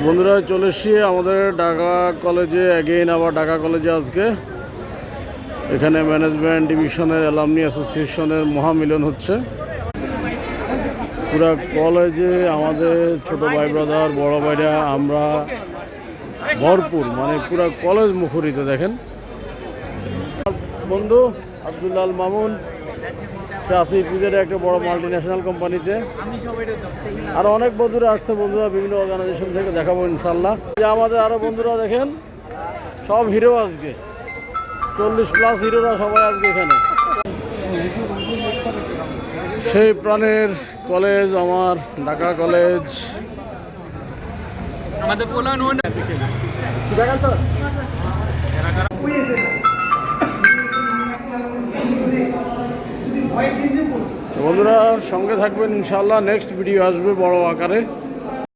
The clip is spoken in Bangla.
বন্ধুরা চলে এসছি আমাদের ঢাকা কলেজে, আবার ঢাকা কলেজে আজকে এখানে ম্যানেজমেন্ট ডিভিশনের অ্যালামনি অ্যাসোসিয়েশনের মহামিলন হচ্ছে। পুরা কলেজে আমাদের ছোট ভাই ব্রাদার, বড় ভাইরা, আমরা ভরপুর, মানে পুরা কলেজ মুখরিত। দেখেন বন্ধু আব্দুল্লাহ আল মামুন, সে আছে ইপিজেডে একটা বড় মাল্টি ন্যাশনাল কোম্পানিতে। আর অনেক বন্ধুরা আসছে, বন্ধুরা বিভিন্ন অর্গানাইজেশন থেকে, দেখাবো ইনশাল্লাহ। যে আমাদের আরও বন্ধুরা দেখেন, সব হিরো আজকে, 40+ হিরোরা সবাই আজকে এখানে। সেই প্রাণের কলেজ আমার ঢাকা কলেজ। আমাদের বন্ধুরা সঙ্গে থাকবেন ইনশাল্লাহ, নেক্সট ভিডিও আসবে বড় আকারে।